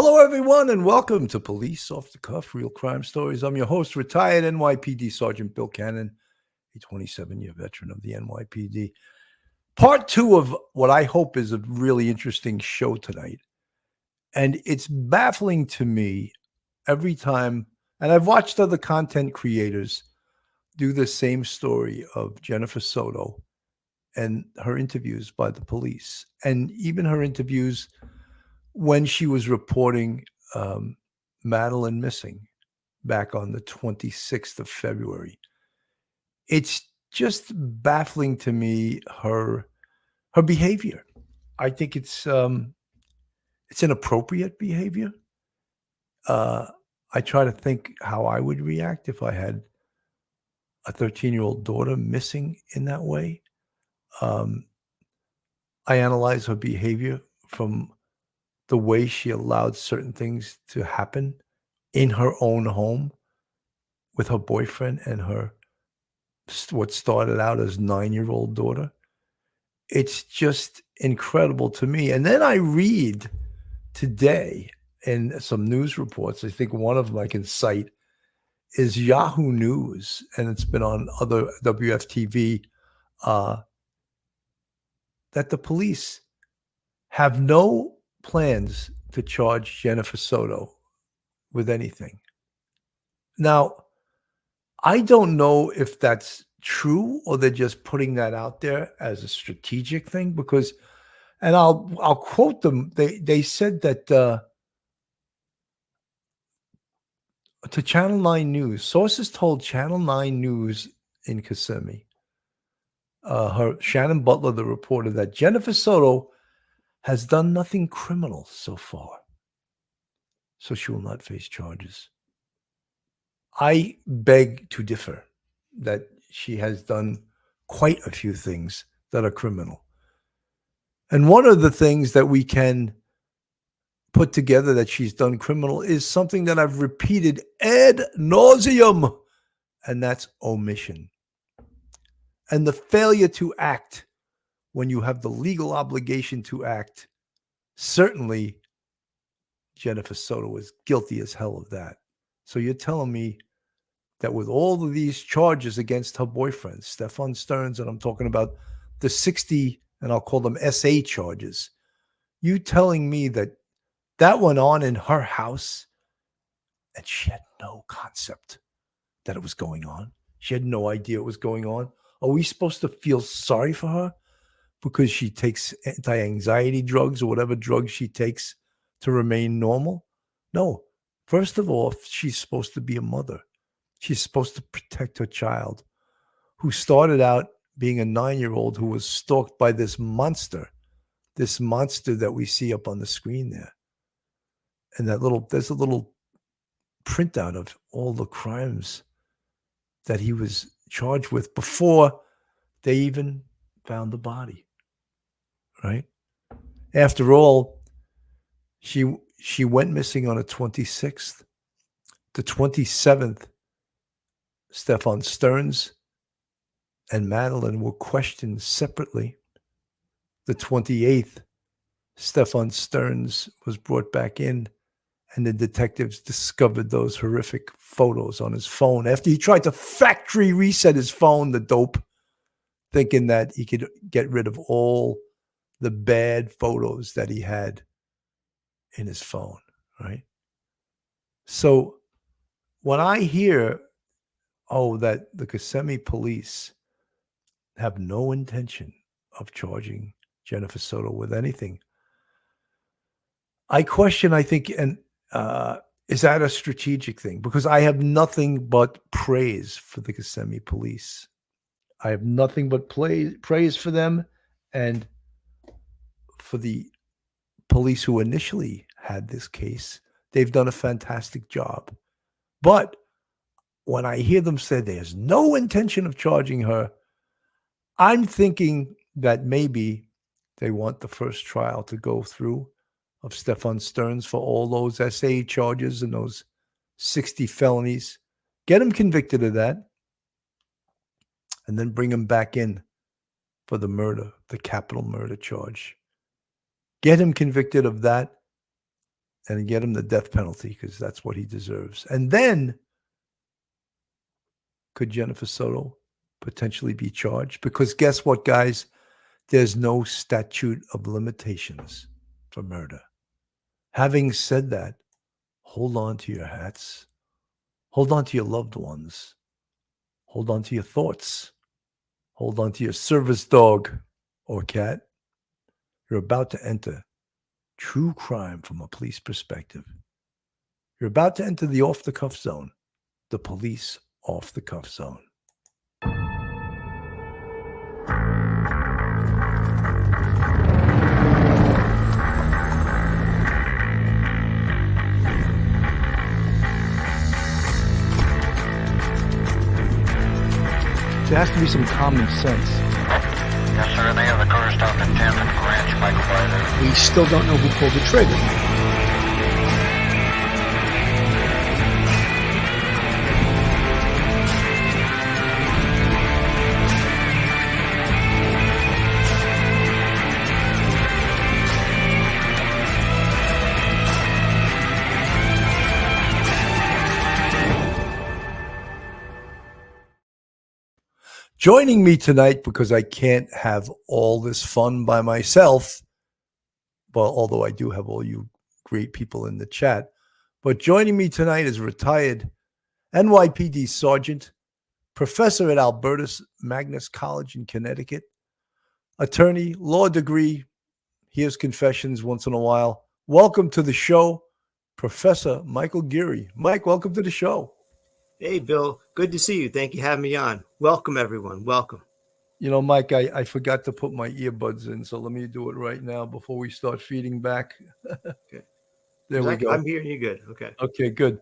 Hello, everyone, and welcome to Police Off the Cuff Real Crime Stories. I'm your host, retired NYPD Sergeant Bill Cannon, a 27-year veteran of the NYPD. Part two of what I hope is a really interesting show tonight. And it's baffling to me every time, and I've watched other content creators do the same story of Jennifer Soto and her interviews by the police, and even her interviews when she was reporting Madeline missing back on the 26th of February. It's just baffling to me her behavior. I think it's inappropriate behavior. Uh, I try to think how I would react if I had a 13-year-old daughter missing in that way. Um, I analyze her behavior from the way she allowed certain things to happen in her own home with her boyfriend and her what started out as 9-year-old daughter. It's just incredible to me. And then I read today in some news reports, I think one of them I can cite is Yahoo News, and it's been on other WFTV, uh, that the police have no plans to charge Jennifer Soto with anything. Now, I don't know if that's true or they're just putting that out there as a strategic thing because, and I'll quote them. They said that to Channel 9 News, sources told Channel 9 News in Kissimmee, her Shannon Butler, the reporter, that Jennifer Soto has done nothing criminal so far, so she will not face charges. I beg to differ that she has done quite a few things that are criminal. And one of the things that we can put together that she's done criminal is something that I've repeated ad nauseum, and that's omission. And the failure to act when you have the legal obligation to act. Certainly, Jennifer Soto is guilty as hell of that. So you're telling me that with all of these charges against her boyfriend, Stefan Stearns, and I'm talking about the 60, and I'll call them SA charges, you telling me that that went on in her house and she had no concept that it was going on? She had no idea it was going on. Are we supposed to feel sorry for her because she takes anti-anxiety drugs or whatever drugs she takes to remain normal? No. First of all, she's supposed to be a mother. She's supposed to protect her child, who started out being a 9-year-old who was stalked by this monster that we see up on the screen there. And there's a little printout of all the crimes that he was charged with before they even found the body, right? After all, she went missing on the 26th. The 27th, Stefan Stearns and Madeline were questioned separately. The 28th, Stefan Stearns was brought back in, and the detectives discovered those horrific photos on his phone after he tried to factory reset his phone, the dope, thinking that he could get rid of all the bad photos that he had in his phone, right? So when I hear, that the Kissimmee police have no intention of charging Jennifer Soto with anything, I question, I think, and is that a strategic thing? Because I have nothing but praise for the Kissimmee police. I have nothing but praise for them and for the police who initially had this case. They've done a fantastic job. But when I hear them say there's no intention of charging her, I'm thinking that maybe they want the first trial to go through of Stefan Stearns for all those SA charges and those 60 felonies. Get him convicted of that, and then bring him back in for the murder, the capital murder charge. Get him convicted of that, and get him the death penalty because that's what he deserves. And then could Jennifer Soto potentially be charged? Because guess what, guys? There's no statute of limitations for murder. Having said that, hold on to your hats. Hold on to your loved ones. Hold on to your thoughts. Hold on to your service dog or cat. You're about to enter true crime from a police perspective. You're about to enter the off-the-cuff zone, the police off-the-cuff zone. There has to be some common sense. Yes, sir. They have the car stopped in 10th and Ranch Michael. We still don't know who pulled the trigger. Joining me tonight, because I can't have all this fun by myself, well, although I do have all you great people in the chat, but joining me tonight is retired NYPD Sergeant, professor at Albertus Magnus College in Connecticut, attorney, law degree, hears confessions once in a while. Welcome to the show, Professor Michael Geary. Mike, welcome to the show. Hey, Bill. Good to see you. Thank you for having me on. Welcome, everyone. Welcome. You know, Mike, I forgot to put my earbuds in, so let me do it right now before we start feeding back. Okay. There we go. I'm hearing you good. Okay. Okay, good.